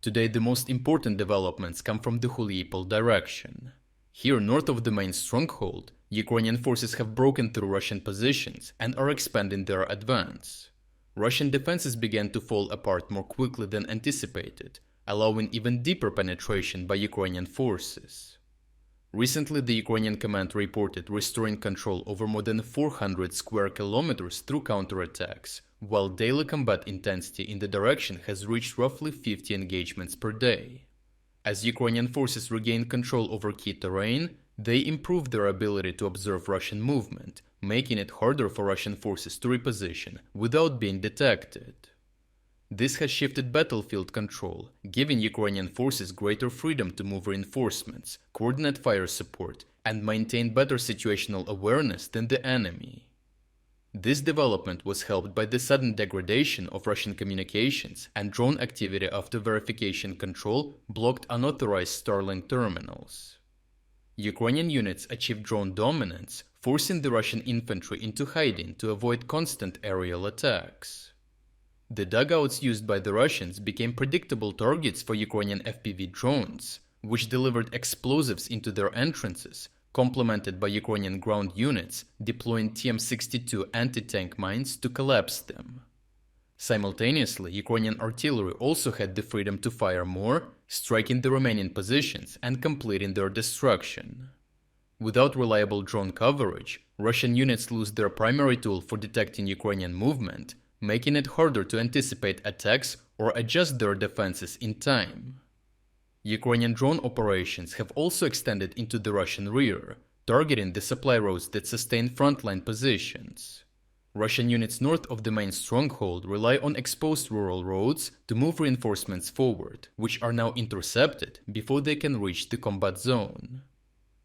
Today the most important developments come from the Huliaipole direction. Here, north of the main stronghold, Ukrainian forces have broken through Russian positions and are expanding their advance. Russian defenses began to fall apart more quickly than anticipated, allowing even deeper penetration by Ukrainian forces. Recently, the Ukrainian command reported restoring control over more than 400 square kilometers through counterattacks, while daily combat intensity in the direction has reached roughly 50 engagements per day. As Ukrainian forces regain control over key terrain, they improve their ability to observe Russian movement, making it harder for Russian forces to reposition without being detected. This has shifted battlefield control, giving Ukrainian forces greater freedom to move reinforcements, coordinate fire support, and maintain better situational awareness than the enemy. This development was helped by the sudden degradation of Russian communications and drone activity after verification control blocked unauthorized Starlink terminals. Ukrainian units achieved drone dominance, forcing the Russian infantry into hiding to avoid constant aerial attacks. The dugouts used by the Russians became predictable targets for Ukrainian FPV drones, which delivered explosives into their entrances, complemented by Ukrainian ground units deploying TM-62 anti-tank mines to collapse them. Simultaneously, Ukrainian artillery also had the freedom to fire more, striking the remaining positions and completing their destruction. Without reliable drone coverage, Russian units lose their primary tool for detecting Ukrainian movement, making it harder to anticipate attacks or adjust their defenses in time. Ukrainian drone operations have also extended into the Russian rear, targeting the supply roads that sustain frontline positions. Russian units north of the main stronghold rely on exposed rural roads to move reinforcements forward, which are now intercepted before they can reach the combat zone.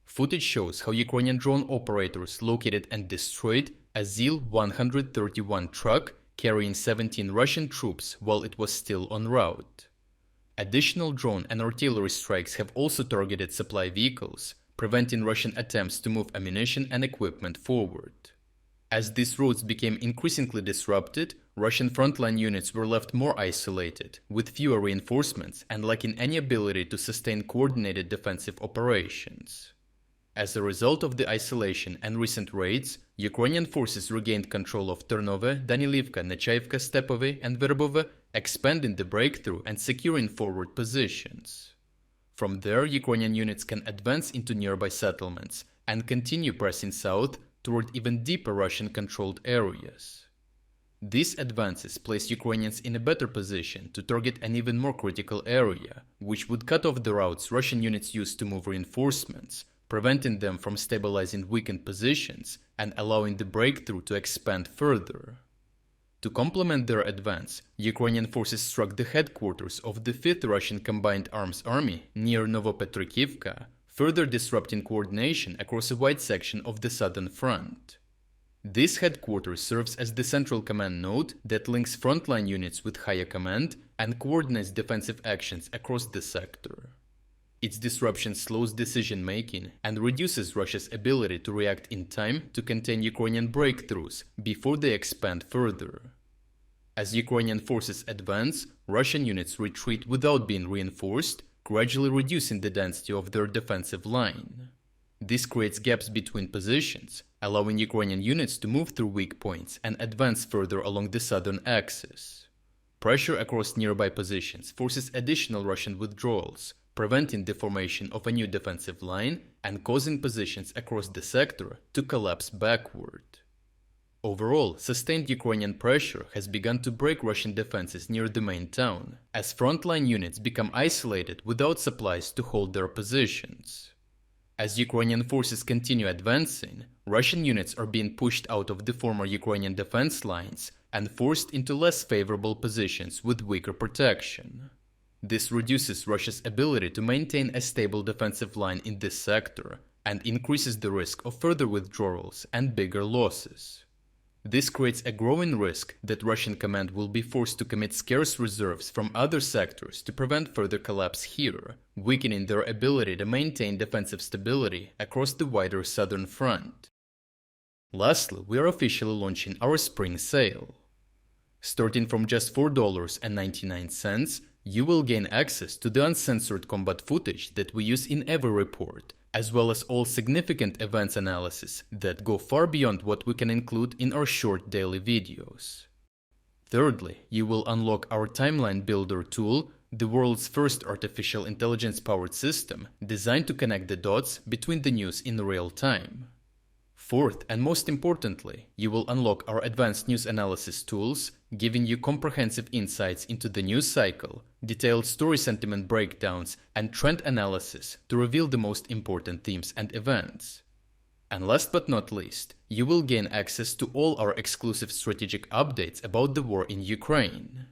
Footage shows how Ukrainian drone operators located and destroyed a ZIL-131 truck carrying 17 Russian troops while it was still en route. Additional drone and artillery strikes have also targeted supply vehicles, preventing Russian attempts to move ammunition and equipment forward. As these roads became increasingly disrupted, Russian frontline units were left more isolated, with fewer reinforcements and lacking any ability to sustain coordinated defensive operations. As a result of the isolation and recent raids, Ukrainian forces regained control of Ternove, Danilivka, Nechaivka, Stepove, and Verbove, expanding the breakthrough and securing forward positions. From there, Ukrainian units can advance into nearby settlements and continue pressing south toward even deeper Russian-controlled areas. These advances place Ukrainians in a better position to target an even more critical area, which would cut off the routes Russian units use to move reinforcements, preventing them from stabilizing weakened positions and allowing the breakthrough to expand further. To complement their advance, Ukrainian forces struck the headquarters of the 5th Russian Combined Arms Army near Novopetrikivka, further disrupting coordination across a wide section of the southern front. This headquarters serves as the central command node that links frontline units with higher command and coordinates defensive actions across the sector. Its disruption slows decision-making and reduces Russia's ability to react in time to contain Ukrainian breakthroughs before they expand further. As Ukrainian forces advance, Russian units retreat without being reinforced, gradually reducing the density of their defensive line. This creates gaps between positions, allowing Ukrainian units to move through weak points and advance further along the southern axis. Pressure across nearby positions forces additional Russian withdrawals, preventing the formation of a new defensive line and causing positions across the sector to collapse backward. Overall, sustained Ukrainian pressure has begun to break Russian defenses near the main town, as frontline units become isolated without supplies to hold their positions. As Ukrainian forces continue advancing, Russian units are being pushed out of the former Ukrainian defense lines and forced into less favorable positions with weaker protection. This reduces Russia's ability to maintain a stable defensive line in this sector and increases the risk of further withdrawals and bigger losses. This creates a growing risk that Russian command will be forced to commit scarce reserves from other sectors to prevent further collapse here, weakening their ability to maintain defensive stability across the wider southern front. Lastly, we are officially launching our spring sale. Starting from just $4.99, You will gain access to the uncensored combat footage that we use in every report, as well as all significant events analysis that go far beyond what we can include in our short daily videos. Thirdly, you will unlock our Timeline Builder tool, the world's first artificial intelligence-powered system designed to connect the dots between the news in real time. Fourth, and most importantly, you will unlock our advanced news analysis tools, giving you comprehensive insights into the news cycle, detailed story sentiment breakdowns, and trend analysis to reveal the most important themes and events. And last but not least, you will gain access to all our exclusive strategic updates about the war in Ukraine.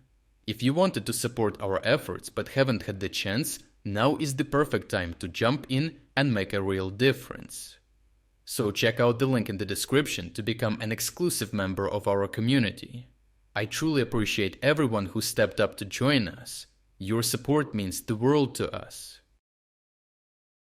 If you wanted to support our efforts but haven't had the chance, now is the perfect time to jump in and make a real difference. So check out the link in the description to become an exclusive member of our community. I truly appreciate everyone who stepped up to join us. Your support means the world to us.